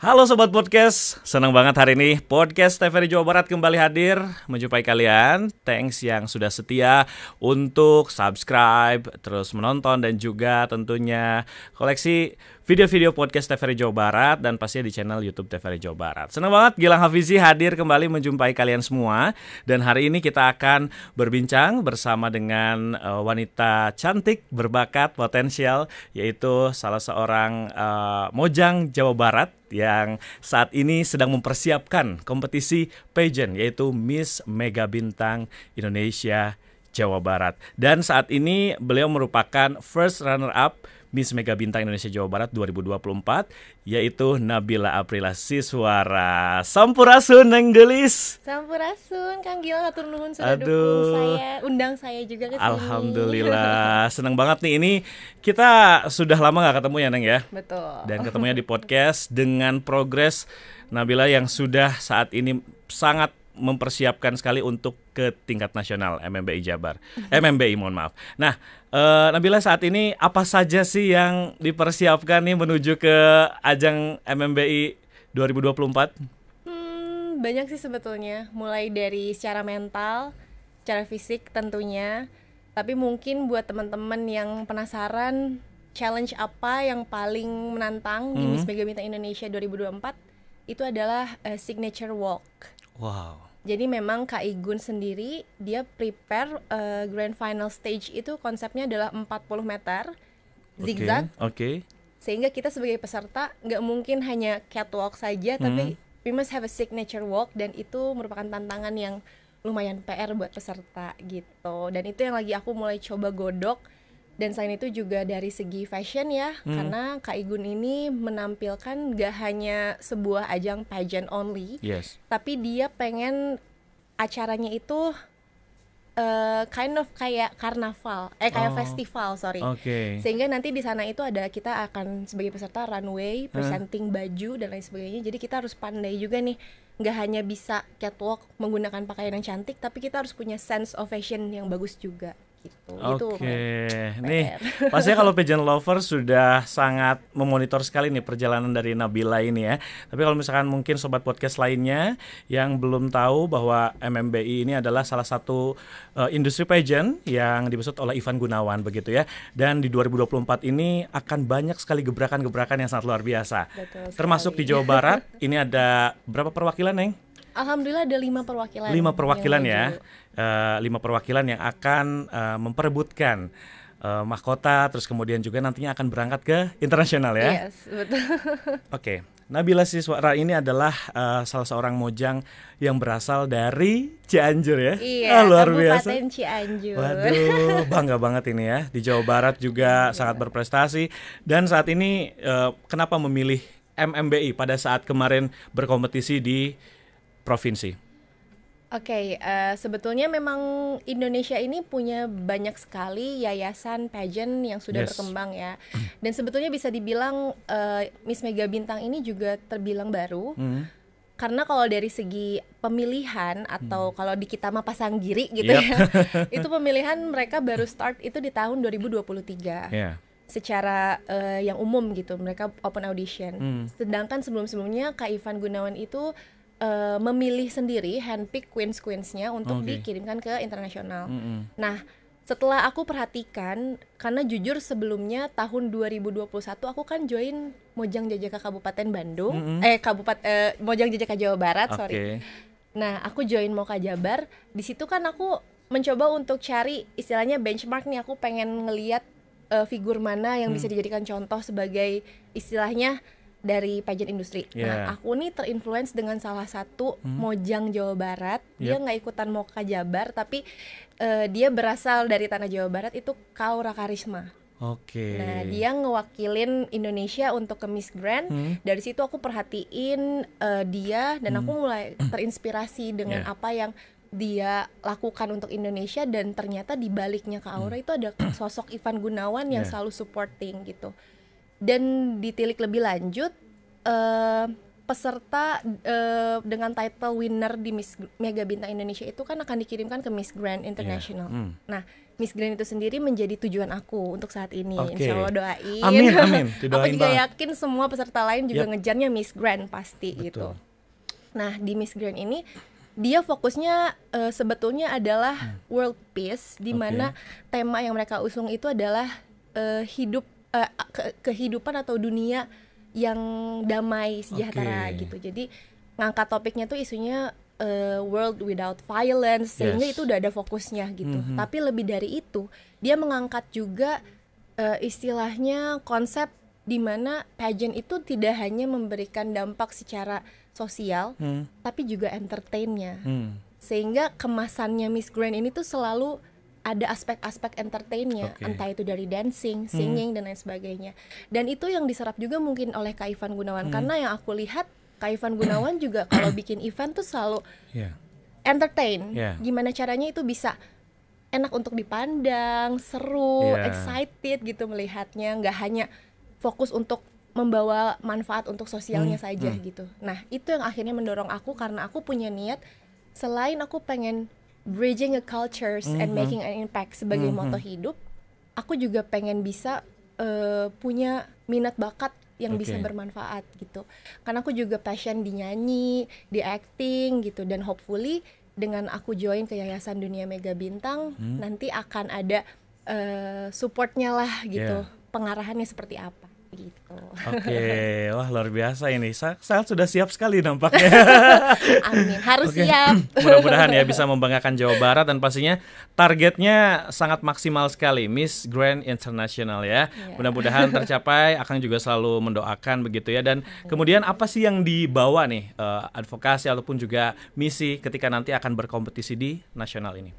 Halo Sobat Podcast, senang banget hari ini Podcast TVRI Jawa Barat kembali hadir menjumpai kalian. Thanks yang sudah setia untuk subscribe, terus menonton dan juga tentunya koleksi video-video podcast TVRI Jawa Barat dan pastinya di channel YouTube TVRI Jawa Barat. Senang banget Gilang Hafizi hadir kembali menjumpai kalian semua. Dan hari ini kita akan berbincang bersama dengan wanita cantik, berbakat, potensial, yaitu salah seorang mojang Jawa Barat yang saat ini sedang mempersiapkan kompetisi pageant, yaitu Miss Mega Bintang Indonesia Jawa Barat. Dan saat ini beliau merupakan first runner up Miss Mega Bintang Indonesia Jawa Barat 2024, yaitu Nabila Aprila Siswara. Sampurasun Neng Gelis. Sampurasun Kang Gilang, hatur nuhun sudah dukung saya, undang saya juga ke sini. Alhamdulillah, senang banget nih. Ini kita sudah lama gak ketemu ya Neng ya. Betul. Dan ketemunya di podcast dengan progres Nabila yang sudah saat ini sangat mempersiapkan sekali untuk ke tingkat nasional MMBI mohon maaf. Nah, Nabila saat ini apa saja sih yang dipersiapkan nih menuju ke ajang MMBI 2024? Banyak sih sebetulnya, mulai dari secara mental, secara fisik tentunya. Tapi mungkin buat teman-teman yang penasaran challenge apa yang paling menantang di Miss Mega Bintang Indonesia 2024, itu adalah signature walk. Wow. Jadi memang Kak Igun sendiri dia prepare grand final stage itu konsepnya adalah 40 meter zigzag. Okay. Sehingga kita sebagai peserta nggak mungkin hanya catwalk saja, tapi we must have a signature walk, dan itu merupakan tantangan yang lumayan PR buat peserta gitu. Dan itu yang lagi aku mulai coba godok. Dan selain itu juga dari segi fashion ya, karena Kak Igun ini menampilkan gak hanya sebuah ajang pageant only, tapi dia pengen acaranya itu kind of kayak karnaval, kayak festival, Sehingga nanti di sana itu ada, kita akan sebagai peserta runway, presenting baju dan lain sebagainya. Jadi kita harus pandai juga nih, gak hanya bisa catwalk menggunakan pakaian yang cantik, tapi kita harus punya sense of fashion yang bagus juga. Gitu. Nih pastinya kalau pageant lover sudah sangat memonitor sekali nih perjalanan dari Nabila ini ya. Tapi kalau misalkan mungkin sobat podcast lainnya yang belum tahu bahwa MMBI ini adalah salah satu industri pageant yang dimaksud oleh Ivan Gunawan begitu ya. Dan di 2024 ini akan banyak sekali gebrakan-gebrakan yang sangat luar biasa. Termasuk di Jawa Barat ini ada berapa perwakilan, Neng? Alhamdulillah ada 5 perwakilan. 5 perwakilan ya. 5 perwakilan yang akan memperebutkan mahkota, terus kemudian juga nantinya akan berangkat ke internasional ya. Yes, betul. Oke. Nabila Siswara ini adalah salah seorang mojang yang berasal dari Cianjur ya. Iya, luar biasa. Kabupaten Cianjur. Waduh, bangga banget ini ya. Di Jawa Barat juga sangat berprestasi. Dan saat ini kenapa memilih MMBI pada saat kemarin berkompetisi di provinsi? Sebetulnya memang Indonesia ini punya banyak sekali yayasan pageant yang sudah berkembang ya. Dan sebetulnya bisa dibilang Miss Mega Bintang ini juga terbilang baru. Karena kalau dari segi pemilihan atau kalau di kita mah pasang giri gitu ya, itu pemilihan mereka baru start itu di tahun 2023. Secara yang umum gitu, mereka open audition. Sedangkan sebelum-sebelumnya Kak Ivan Gunawan itu memilih sendiri, handpick queens-queensnya untuk dikirimkan ke internasional. Nah, setelah aku perhatikan, karena jujur sebelumnya tahun 2021 aku kan join Mojang Jajaka Kabupaten Bandung, Mojang Jajaka Jawa Barat, Nah, aku join Moka Jabar. Di situ kan aku mencoba untuk cari istilahnya benchmark nih, aku pengen ngeliat figur mana yang bisa dijadikan contoh sebagai istilahnya dari pageant industri. Nah, aku nih terinfluence dengan salah satu mojang Jawa Barat. Dia nggak ikutan Moka Jabar, tapi dia berasal dari tanah Jawa Barat, itu Kaura Karisma. Nah, dia ngewakilin Indonesia untuk ke Miss Grand. Dari situ aku perhatiin dia, dan aku mulai terinspirasi dengan apa yang dia lakukan untuk Indonesia. Dan ternyata di baliknya Kak Aura itu ada sosok Ivan Gunawan yang selalu supporting gitu. Dan ditilik lebih lanjut, peserta dengan title winner di Miss Mega Bintang Indonesia itu kan akan dikirimkan ke Miss Grand International. Nah, Miss Grand itu sendiri menjadi tujuan aku untuk saat ini. Insya Allah doain. Amin. Aku juga yakin semua peserta lain juga ngejarnya Miss Grand pasti. Betul. Gitu. Nah, di Miss Grand ini dia fokusnya sebetulnya adalah world peace, di mana tema yang mereka usung itu adalah kehidupan atau dunia yang damai, sejahtera gitu. Jadi ngangkat topiknya tuh isunya world without violence, sehingga itu udah ada fokusnya gitu. Tapi lebih dari itu, dia mengangkat juga istilahnya konsep di mana pageant itu tidak hanya memberikan dampak secara sosial, tapi juga entertainnya. Sehingga kemasannya Miss Grand ini tuh selalu ada aspek-aspek entertainnya, entah itu dari dancing, singing, dan lain sebagainya. Dan itu yang diserap juga mungkin oleh Kak Ivan Gunawan, karena yang aku lihat Kak Ivan Gunawan juga kalau bikin event tuh selalu entertain. Gimana caranya itu bisa enak untuk dipandang, seru, excited gitu melihatnya, nggak hanya fokus untuk membawa manfaat untuk sosialnya saja gitu. Nah, itu yang akhirnya mendorong aku, karena aku punya niat, selain aku pengen bridging a cultures and making an impact sebagai moto hidup, aku juga pengen bisa punya minat bakat yang bisa bermanfaat gitu. Karena aku juga passion di nyanyi, di acting gitu, dan hopefully dengan aku join ke Yayasan Dunia Mega Bintang nanti akan ada supportnya lah gitu, pengarahannya seperti apa gitu. Wah luar biasa ini. Saya sudah siap sekali nampaknya. Amin, harus siap. Mudah-mudahan ya bisa membanggakan Jawa Barat, dan pastinya targetnya sangat maksimal sekali, Miss Grand International ya. Mudah-mudahan tercapai. Akang juga selalu mendoakan begitu ya. Dan kemudian apa sih yang dibawa nih advokasi ataupun juga misi ketika nanti akan berkompetisi di nasional ini?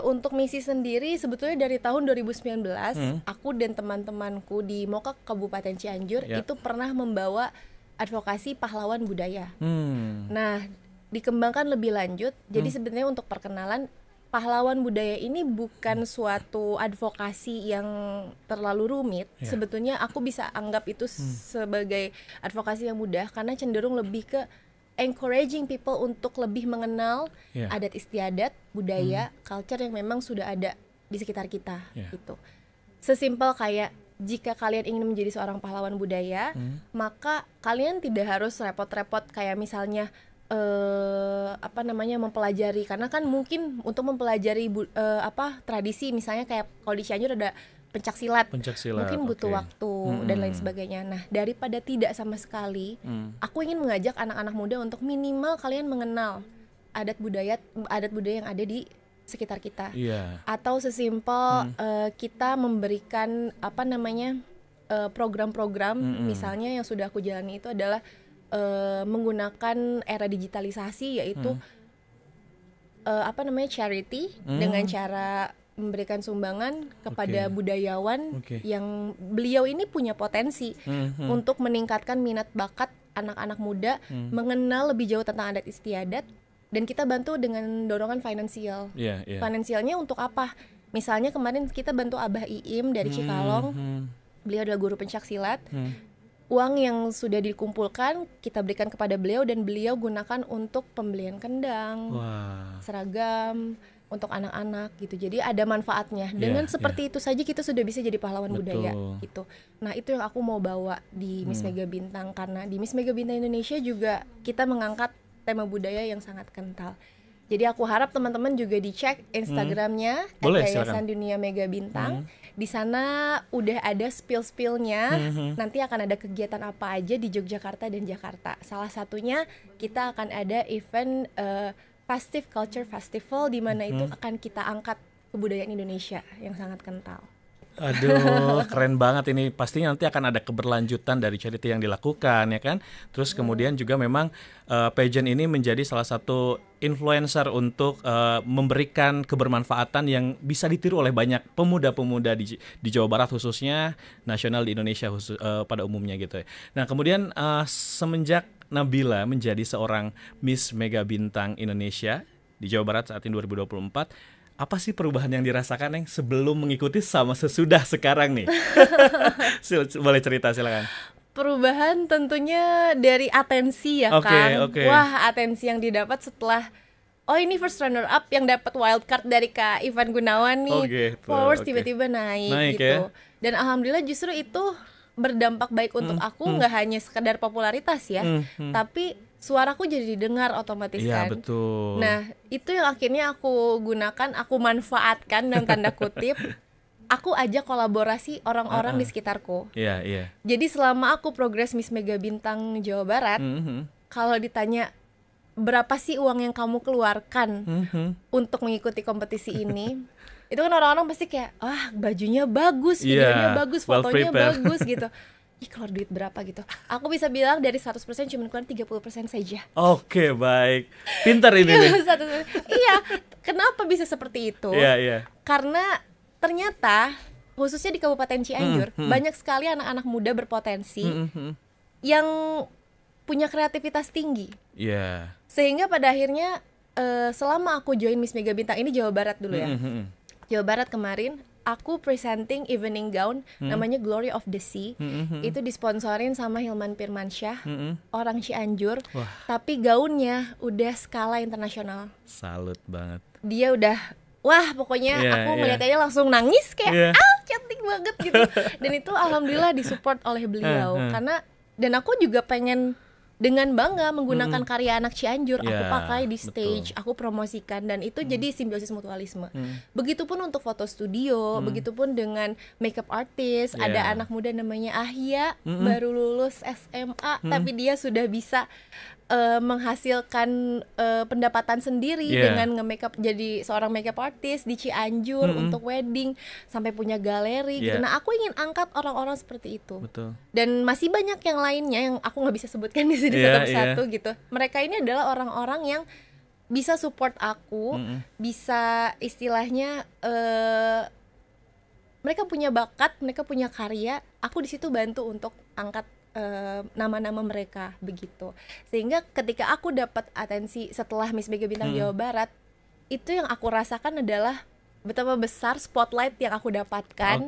Untuk misi sendiri sebetulnya dari tahun 2019 aku dan teman-temanku di Moka Kabupaten Cianjur itu pernah membawa advokasi pahlawan budaya. Nah, dikembangkan lebih lanjut. Jadi sebenarnya untuk perkenalan, pahlawan budaya ini bukan suatu advokasi yang terlalu rumit. Sebetulnya aku bisa anggap itu sebagai advokasi yang mudah, karena cenderung lebih ke encouraging people untuk lebih mengenal adat istiadat, budaya, culture yang memang sudah ada di sekitar kita gitu. Sesimpel kayak jika kalian ingin menjadi seorang pahlawan budaya, maka kalian tidak harus repot-repot kayak misalnya mempelajari, karena kan mungkin untuk mempelajari tradisi, misalnya kayak kalau di Cianjur ada pencak silat, mungkin butuh waktu dan lain sebagainya. Nah, daripada tidak sama sekali, aku ingin mengajak anak-anak muda untuk minimal kalian mengenal adat budaya yang ada di sekitar kita. Atau sesimpel kita memberikan program-program, misalnya yang sudah aku jalani itu adalah menggunakan era digitalisasi, yaitu charity dengan cara memberikan sumbangan kepada budayawan yang beliau ini punya potensi untuk meningkatkan minat bakat anak-anak muda, mengenal lebih jauh tentang adat istiadat, dan kita bantu dengan dorongan finansial. Finansialnya untuk apa? Misalnya kemarin kita bantu Abah Iim dari Cikalong, beliau adalah guru pencak silat. Uang yang sudah dikumpulkan kita berikan kepada beliau, dan beliau gunakan untuk pembelian kendang, seragam untuk anak-anak gitu. Jadi ada manfaatnya. Dengan seperti itu saja kita sudah bisa jadi pahlawan budaya gitu. Nah, itu yang aku mau bawa di Miss Mega Bintang, karena di Miss Mega Bintang Indonesia juga kita mengangkat tema budaya yang sangat kental. Jadi aku harap teman-teman juga dicek Instagramnya Yayasan Dunia Mega Bintang. Di sana udah ada spill-spillnya. Nanti akan ada kegiatan apa aja di Yogyakarta dan Jakarta. Salah satunya kita akan ada event Festive Culture Festival, di mana itu akan kita angkat kebudayaan Indonesia yang sangat kental. Aduh, keren banget ini. Pastinya nanti akan ada keberlanjutan dari charity yang dilakukan, ya kan? Terus kemudian juga memang pageant ini menjadi salah satu influencer untuk memberikan kebermanfaatan yang bisa ditiru oleh banyak pemuda-pemuda di Jawa Barat, khususnya nasional di Indonesia pada umumnya gitu ya. Nah, kemudian semenjak Nabila menjadi seorang Miss Mega Bintang Indonesia di Jawa Barat saat ini 2024, apa sih perubahan yang dirasakan sebelum mengikuti sama sesudah sekarang nih? Boleh cerita, silakan. Perubahan tentunya dari atensi ya Kang. Wah, atensi yang didapat setelah ini first runner up yang dapat wild card dari Kak Ivan Gunawan nih. Followers tiba-tiba naik gitu. Dan alhamdulillah justru itu berdampak baik untuk aku, nggak hanya sekedar popularitas ya, tapi suaraku jadi didengar otomatis kan. Betul. Nah, itu yang akhirnya aku gunakan, aku manfaatkan dalam tanda kutip. Aku ajak kolaborasi orang-orang di sekitarku. Jadi selama aku progres Miss Mega Bintang Jawa Barat, kalau ditanya berapa sih uang yang kamu keluarkan untuk mengikuti kompetisi ini, itu kan orang-orang pasti kayak, bajunya bagus, videonya bagus, fotonya bagus gitu. Keluar duit berapa gitu. Aku bisa bilang dari 100% cuma keluar 30% saja. Oke, baik. Pintar ini nih. Iya, kenapa bisa seperti itu? Karena ternyata khususnya di Kabupaten Cianjur banyak sekali anak-anak muda berpotensi yang punya kreativitas tinggi. Sehingga pada akhirnya selama aku join Miss Mega Bintang ini Jawa Barat dulu ya. Jawa Barat kemarin aku presenting evening gown namanya Glory of the Sea. Itu disponsorin sama Hilman Firmansyah, orang Cianjur. Tapi gaunnya udah skala internasional. Salut banget. Dia udah pokoknya aku melihatnya langsung nangis kayak cantik banget gitu. Dan itu alhamdulillah disupport oleh beliau karena dan aku juga pengen dengan bangga menggunakan karya anak Cianjur, aku pakai di stage, aku promosikan, dan itu jadi simbiosis mutualisme. Begitupun untuk foto studio, begitupun dengan makeup artist, ada anak muda namanya Ahia, baru lulus SMA, tapi dia sudah bisa menghasilkan pendapatan sendiri dengan nge-makeup, jadi seorang makeup artist di Cianjur untuk wedding, sampai punya galeri gitu. Nah, aku ingin angkat orang-orang seperti itu. Dan masih banyak yang lainnya yang aku nggak bisa sebutkan di sini satu persatu gitu. Mereka ini adalah orang-orang yang bisa support aku, bisa istilahnya mereka punya bakat, mereka punya karya. Aku di situ bantu untuk angkat nama-nama mereka begitu. Sehingga ketika aku dapat atensi setelah Miss Mega Bintang Jawa Barat, itu yang aku rasakan adalah betapa besar spotlight yang aku dapatkan.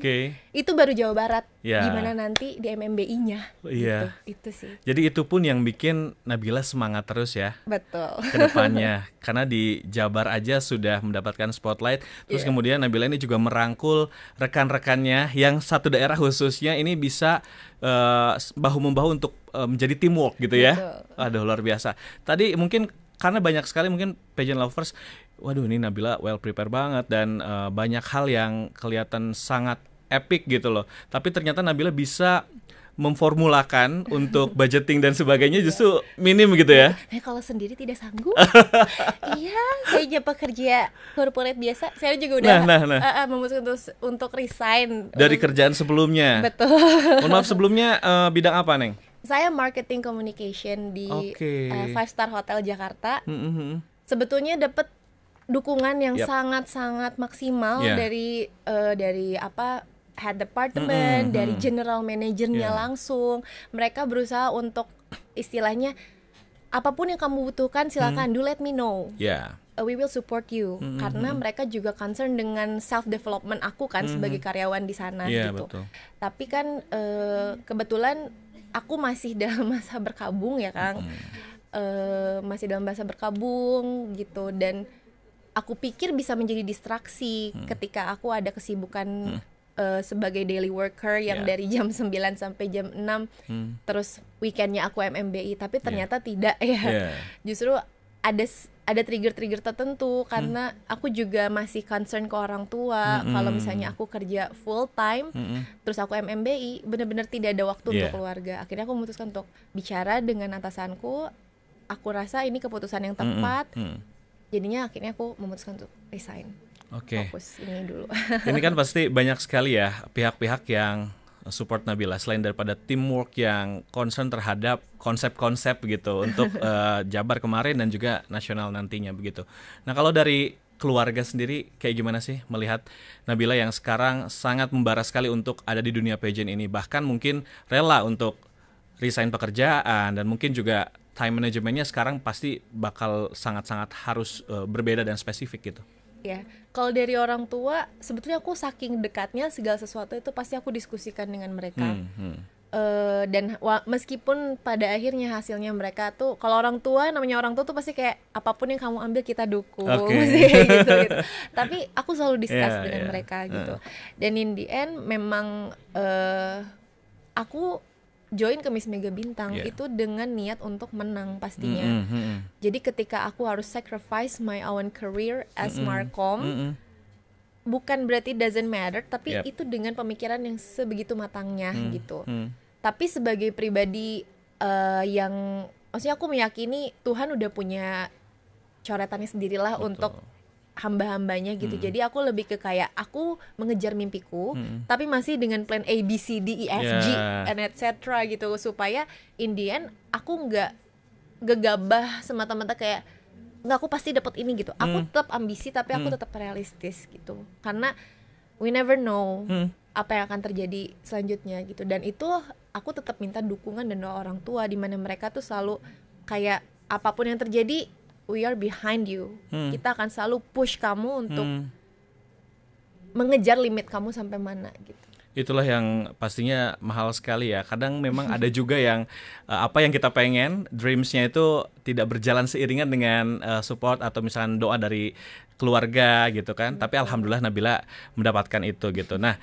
Itu baru Jawa Barat. Gimana nanti di MMBI-nya gitu. Itu sih. Jadi itu pun yang bikin Nabila semangat terus ya. Betul. Ke depannya. Karena di Jabar aja sudah mendapatkan spotlight. Terus kemudian Nabila ini juga merangkul rekan-rekannya yang satu daerah khususnya ini bisa bahu-membahu untuk menjadi teamwork gitu ya. Aduh, luar biasa. Tadi mungkin karena banyak sekali mungkin pageant lovers, waduh ini Nabila well prepare banget dan banyak hal yang kelihatan sangat epic gitu loh. Tapi ternyata Nabila bisa memformulakan untuk budgeting dan sebagainya justru minim gitu ya. Kalau sendiri tidak sanggup. Saya aja pekerja corporate biasa. Saya juga udah memutuskan untuk resign dari kerjaan sebelumnya. Betul. Mohon maaf, sebelumnya bidang apa, Neng? Saya marketing communication di 5-star Hotel Jakarta. Sebetulnya dapat dukungan yang sangat-sangat maksimal dari head department, dari general manajernya langsung. Mereka berusaha untuk istilahnya apapun yang kamu butuhkan silakan do let me know. We will support you. Karena mereka juga concern dengan self development aku kan sebagai karyawan di sana gitu. Tapi kan kebetulan aku masih dalam masa berkabung ya Kang. Masih dalam masa berkabung gitu, dan aku pikir bisa menjadi distraksi ketika aku ada kesibukan sebagai daily worker yang dari jam 9 sampai jam 6 terus weekendnya aku MMBI, tapi ternyata tidak ya. Justru ada trigger-trigger tertentu karena aku juga masih concern ke orang tua. Kalau misalnya aku kerja full time terus aku MMBI, benar-benar tidak ada waktu untuk keluarga. Akhirnya aku memutuskan untuk bicara dengan atasanku. Aku rasa ini keputusan yang tepat. Jadinya akhirnya aku memutuskan untuk resign. Fokus ini dulu. Ini kan pasti banyak sekali ya pihak-pihak yang support Nabila, selain daripada teamwork yang concern terhadap konsep-konsep gitu untuk Jabar kemarin dan juga nasional nantinya begitu. Nah, kalau dari keluarga sendiri kayak gimana sih melihat Nabila yang sekarang sangat membara sekali untuk ada di dunia pageant ini, bahkan mungkin rela untuk resign pekerjaan, dan mungkin juga time managementnya sekarang pasti bakal sangat-sangat harus berbeda dan spesifik gitu. Ya, kalau dari orang tua sebetulnya aku saking dekatnya segala sesuatu itu pasti aku diskusikan dengan mereka. Dan meskipun pada akhirnya hasilnya mereka tuh, kalau namanya orang tua tuh pasti kayak apapun yang kamu ambil kita dukung, gitu. Tapi aku selalu discuss dengan mereka gitu. Dan in the end memang aku join ke Miss Mega Bintang itu dengan niat untuk menang pastinya. Jadi ketika aku harus sacrifice my own career as Markom, bukan berarti doesn't matter, tapi itu dengan pemikiran yang sebegitu matangnya gitu. Tapi sebagai pribadi yang, maksudnya aku meyakini Tuhan udah punya coretannya sendirilah untuk hamba-hambanya gitu. Jadi aku lebih ke kayak aku mengejar mimpiku, tapi masih dengan plan A, B, C, D, E, F, G, and etc. gitu, supaya in the end aku nggak gegabah semata-mata kayak nggak aku pasti dapat ini gitu. Aku tetap ambisi, tapi aku tetap realistis gitu. Karena we never know apa yang akan terjadi selanjutnya gitu. Dan itu aku tetap minta dukungan dan doa orang tua, di mana mereka tuh selalu kayak apapun yang terjadi, we are behind you. Kita akan selalu push kamu untuk mengejar limit kamu sampai mana gitu. Itulah yang pastinya mahal sekali ya. Kadang memang ada juga yang apa yang kita pengen, dreamsnya itu tidak berjalan seiringan dengan support atau misalkan doa dari keluarga gitu kan. Tapi alhamdulillah Nabila mendapatkan itu gitu. Nah,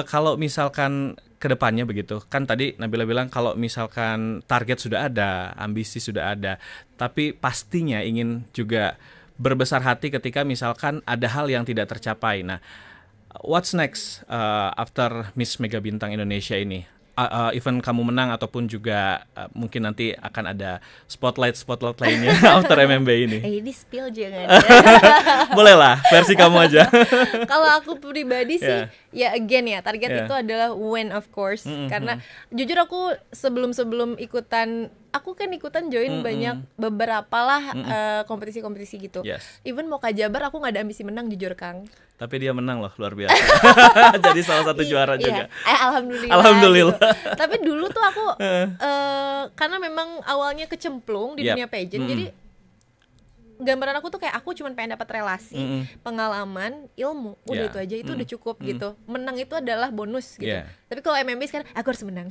kalau misalkan kedepannya begitu, kan tadi Nabila bilang kalau misalkan target sudah ada, ambisi sudah ada, tapi pastinya ingin juga berbesar hati ketika misalkan ada hal yang tidak tercapai. Nah, what's next after Miss Mega Bintang Indonesia ini? Event kamu menang ataupun juga mungkin nanti akan ada spotlight lainnya after MMB ini. Ini spill jangan. Boleh lah, versi kamu aja. Kalau aku pribadi sih, ya again ya, target itu adalah win of course. Karena jujur aku sebelum ikutan, aku kan ikutan join banyak beberapa lah kompetisi-kompetisi gitu. Even mau ke Jabar aku nggak ada ambisi menang jujur Kang. Tapi dia menang loh, luar biasa. Jadi salah satu juara juga. Alhamdulillah. Gitu. Tapi dulu tuh aku karena memang awalnya kecemplung di dunia pageant, jadi gambaran aku tuh kayak aku cuma pengen dapat relasi, pengalaman, ilmu, udah itu aja, itu udah cukup gitu. Menang itu adalah bonus gitu. Tapi kalau MMB sekarang aku harus menang.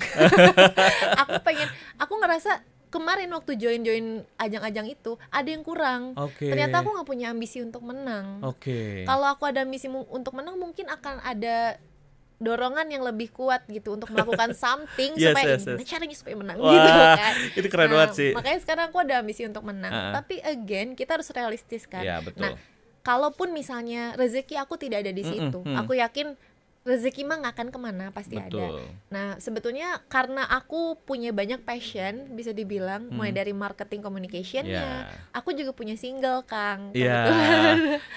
Aku ngerasa kemarin waktu join ajang-ajang itu ada yang kurang. Ternyata aku nggak punya ambisi untuk menang. Kalau aku ada ambisi untuk menang, mungkin akan ada dorongan yang lebih kuat gitu untuk melakukan something supaya gimana caranya supaya menang. Wah, gitu kan. Itu keren banget sih. Makanya sekarang aku ada ambisi untuk menang. Tapi again kita harus realistis kan. Betul. Nah, kalaupun misalnya rezeki aku tidak ada di situ, aku yakin rezeki mah nggak akan kemana, pasti ada. Nah, sebetulnya karena aku punya banyak passion, bisa dibilang mulai dari marketing communication-nya, aku juga punya single Kang.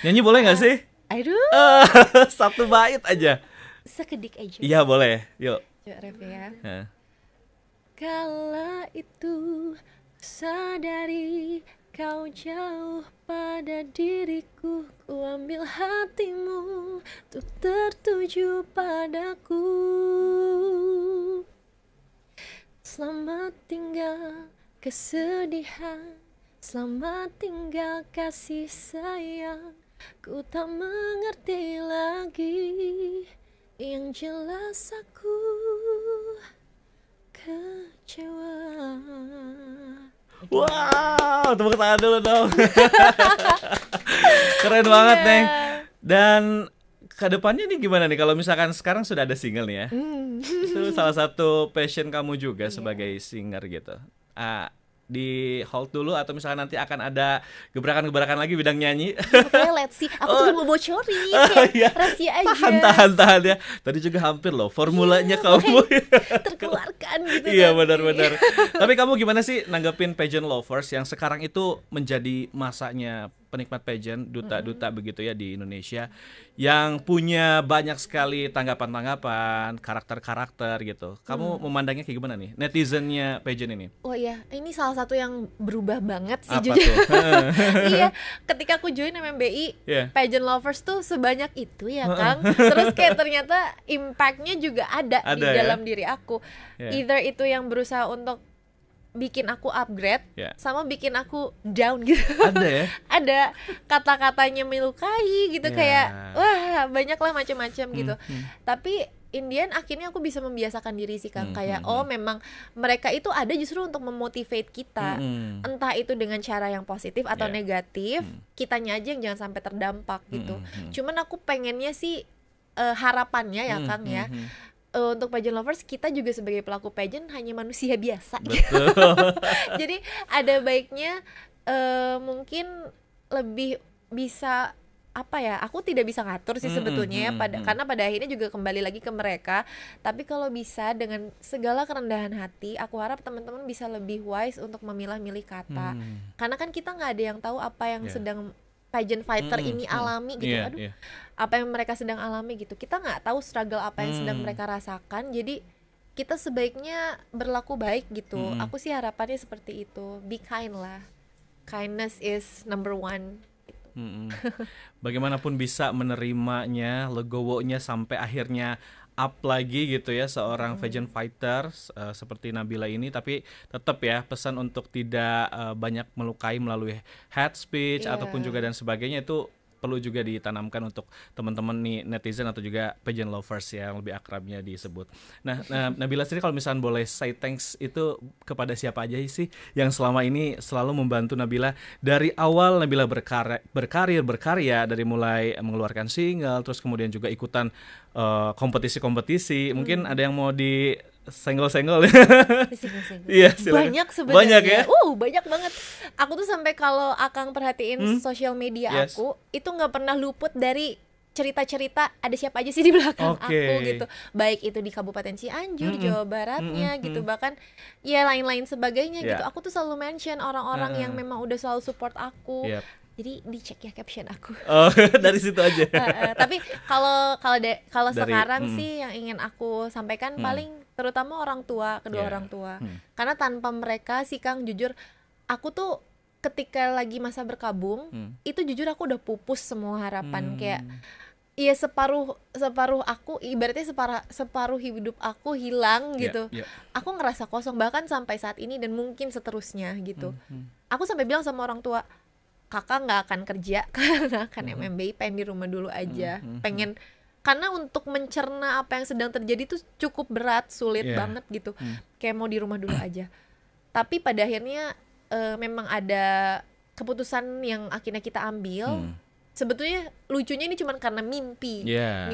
Nyanyi boleh nggak sih? Aduh. Satu bait aja. Sekedik aja. Iya boleh, yuk. Coba ref ya. Kala itu sadari kau jauh pada diriku, ku ambil hatimu untuk tertuju padaku. Selamat tinggal kesedihan, selamat tinggal kasih sayang. Ku tak mengerti lagi, yang jelas aku kecewa. Wow, tepuk tangan dulu dong. Keren banget Neng. Dan kedepannya nih gimana nih kalau misalkan sekarang sudah ada single nih ya? Itu salah satu passion kamu juga sebagai singer gitu. Di hold dulu atau misalkan nanti akan ada gebrakan-gebrakan lagi bidang nyanyi? Makanya let's see, aku tuh mau bocorin rahasia aja. Tahan ya. Tadi juga hampir loh formulanya kamu terkeluarkan gitu. Iya benar. Tapi kamu gimana sih nanggepin pageant lovers yang sekarang itu menjadi masanya penikmat pageant, duta-duta begitu ya di Indonesia, yang punya banyak sekali tanggapan-tanggapan, karakter-karakter gitu. Kamu memandangnya kayak gimana nih netizennya pageant ini? Oh iya, ini salah satu yang berubah banget sih. Apa jujur. Iya, ketika aku join MMBI, pageant lovers tuh sebanyak itu ya Kang. Terus kayak ternyata impact-nya juga ada di dalam diri aku. Either itu yang berusaha untuk bikin aku upgrade, sama bikin aku down gitu. Ada ya? Ada kata-katanya melukai gitu, kayak wah banyak lah macam-macam gitu. Tapi Indian akhirnya aku bisa membiasakan diri sih Kang, kayak oh memang mereka itu ada justru untuk memotivate kita, entah itu dengan cara yang positif atau negatif, kitanya aja yang jangan sampai terdampak gitu. Cuman aku pengennya sih harapannya ya Kang ya, untuk pageant lovers, kita juga sebagai pelaku pageant hanya manusia biasa. Jadi ada baiknya mungkin lebih bisa apa ya, aku tidak bisa ngatur sih sebetulnya karena pada akhirnya juga kembali lagi ke mereka. Tapi kalau bisa dengan segala kerendahan hati, aku harap teman-teman bisa lebih wise untuk memilah-milih kata, karena kan kita nggak ada yang tahu apa yang sedang pageant fighter ini alami gitu. Apa yang mereka sedang alami gitu, kita nggak tahu struggle apa yang sedang mereka rasakan. Jadi kita sebaiknya berlaku baik gitu. Aku sih harapannya seperti itu, be kind lah, kindness is number one. Bagaimanapun bisa menerimanya, legowonya sampai akhirnya up lagi gitu ya seorang pageant fighter seperti Nabila ini. Tapi tetap ya pesan untuk tidak banyak melukai melalui hate speech ataupun juga dan sebagainya, itu perlu juga ditanamkan untuk teman-teman nih netizen atau juga pageant lovers yang lebih akrabnya disebut. Nah, Nabila sendiri kalau misalnya boleh say thanks itu kepada siapa aja sih yang selama ini selalu membantu Nabila dari awal Nabila berkarya dari mulai mengeluarkan single, terus kemudian juga ikutan kompetisi-kompetisi. Mungkin ada yang mau senggol-senggol. Iya, banyak sebenarnya. Banyak ya? Banyak banget. Aku tuh sampai kalau Akang perhatiin sosial media aku, itu nggak pernah luput dari cerita-cerita ada siapa aja sih di belakang aku gitu. Baik itu di Kabupaten Cianjur, Jawa Baratnya gitu, bahkan ya lain-lain sebagainya gitu. Aku tuh selalu mention orang-orang yang memang udah selalu support aku. Jadi dicek ya caption aku. Dari situ aja. Tapi kalau sekarang sih yang ingin aku sampaikan paling terutama orang tua, kedua orang tua. Karena tanpa mereka sih Kang, jujur aku tuh ketika lagi masa berkabung, itu jujur aku udah pupus semua harapan. Kayak ya separuh aku, ibaratnya separuh hidup aku hilang gitu. Aku ngerasa kosong bahkan sampai saat ini dan mungkin seterusnya gitu. Aku sampai bilang sama orang tua, kakak nggak akan kerja, kakak nggak akan MMBI, pengen di rumah dulu aja, pengen, karena untuk mencerna apa yang sedang terjadi tuh cukup berat, sulit banget gitu, kayak mau di rumah dulu aja. Tapi pada akhirnya memang ada keputusan yang akhirnya kita ambil. Sebetulnya lucunya ini cuma karena mimpi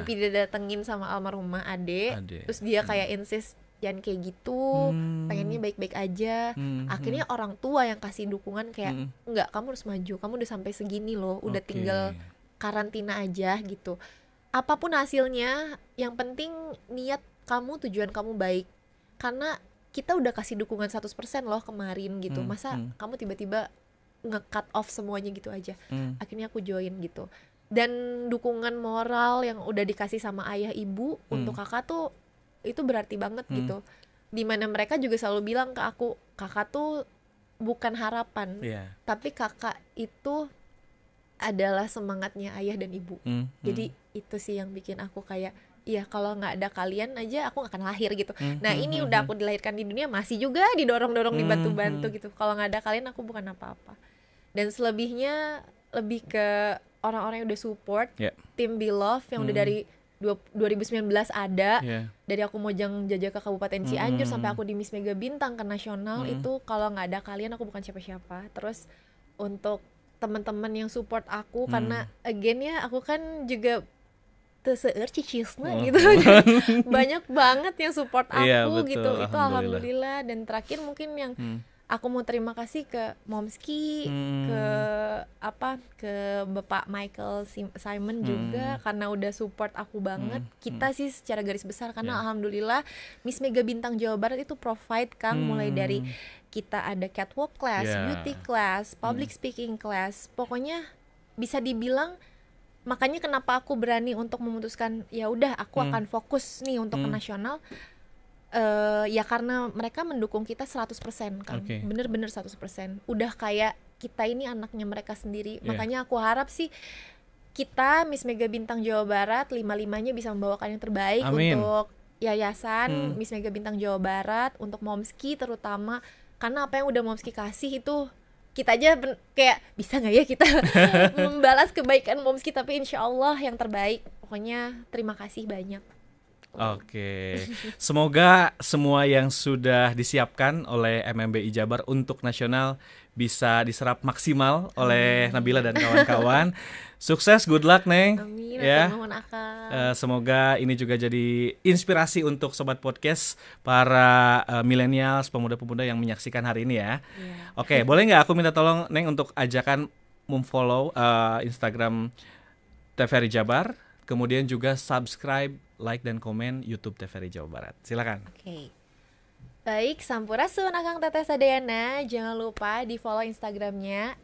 didatengin sama almarhumah Ade. Terus dia kayak insist, jangan kayak gitu, pengennya baik-baik aja. Akhirnya orang tua yang kasih dukungan kayak, enggak, kamu harus maju, kamu udah sampai segini loh, udah tinggal karantina aja gitu. Apapun hasilnya, yang penting niat kamu, tujuan kamu baik. Karena kita udah kasih dukungan 100% loh kemarin gitu. Masa kamu tiba-tiba nge-cut off semuanya gitu aja. Akhirnya aku join gitu. Dan dukungan moral yang udah dikasih sama ayah ibu untuk kakak tuh itu berarti banget gitu. Dimana mereka juga selalu bilang ke aku, kakak tuh bukan harapan, tapi kakak itu adalah semangatnya ayah dan ibu. Jadi itu sih yang bikin aku kayak, iya kalau nggak ada kalian aja aku nggak akan lahir gitu. Nah ini udah aku dilahirkan di dunia masih juga didorong-dorong, dibantu-bantu gitu. Kalau nggak ada kalian aku bukan apa-apa. Dan selebihnya lebih ke orang-orang yang udah support, tim Beloved yang udah dari 2019 ada, dari aku Mojang Jajaka Kabupaten Cianjur sampai aku di Miss Mega Bintang ke nasional, itu kalau nggak ada kalian aku bukan siapa-siapa. Terus untuk teman-teman yang support aku, karena again ya aku kan juga terseur cicisna gitu, banyak banget yang support aku gitu, itu alhamdulillah. Dan terakhir mungkin yang aku mau terima kasih ke Momski, ke Bapak Michael Simon juga, karena udah support aku banget. Kita sih secara garis besar, karena alhamdulillah Miss Mega Bintang Jawa Barat itu provide Kang, mulai dari kita ada catwalk class, beauty class, public speaking class, pokoknya bisa dibilang. Makanya kenapa aku berani untuk memutuskan ya udah aku akan fokus nih untuk ke nasional. Ya karena mereka mendukung kita 100% kan, bener-bener 100%. Udah kayak kita ini anaknya mereka sendiri. Makanya aku harap sih kita Miss Mega Bintang Jawa Barat 5-5-nya bisa membawakan yang terbaik. Amin. Untuk yayasan Miss Mega Bintang Jawa Barat, untuk Momski terutama, karena apa yang udah Momski kasih itu kita aja kayak bisa nggak ya kita membalas kebaikan Momski, tapi insya Allah yang terbaik. Pokoknya terima kasih banyak. Oke. Semoga semua yang sudah disiapkan oleh MMBI Jabar untuk nasional bisa diserap maksimal oleh Nabila dan kawan-kawan. Sukses, good luck Neng. Amin. Ya. Semoga ini juga jadi inspirasi untuk sobat podcast para milenials, pemuda-pemuda yang menyaksikan hari ini ya. Oke, boleh nggak aku minta tolong Neng untuk ajakan memfollow Instagram TVRI Jabar, kemudian juga subscribe, like dan komen YouTube TVRI Jawa Barat. Silakan. Oke. Baik, Sampurasun Akang Teteh Sadayana. Jangan lupa di follow Instagramnya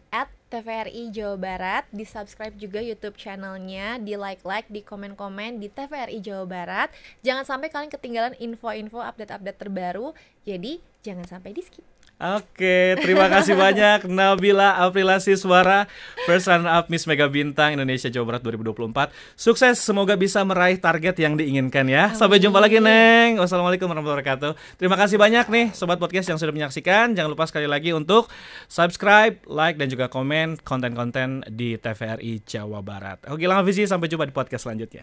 @TVRI Jawa Barat, di subscribe juga YouTube channelnya, di like, di komen-komen di TVRI Jawa Barat. Jangan sampai kalian ketinggalan info-info update-update terbaru. Jadi jangan sampai di skip. Oke, terima kasih banyak Nabila Aprilasi Suara, First Runner Up Miss Mega Bintang Indonesia Jawa Barat 2024. Sukses, semoga bisa meraih target yang diinginkan ya. Sampai jumpa lagi Neng. Wassalamualaikum warahmatullahi wabarakatuh. Terima kasih banyak nih Sobat Podcast yang sudah menyaksikan. Jangan lupa sekali lagi untuk subscribe, like dan juga komen konten-konten di TVRI Jawa Barat. Oke, Gilang Hafizi, sampai jumpa di podcast selanjutnya.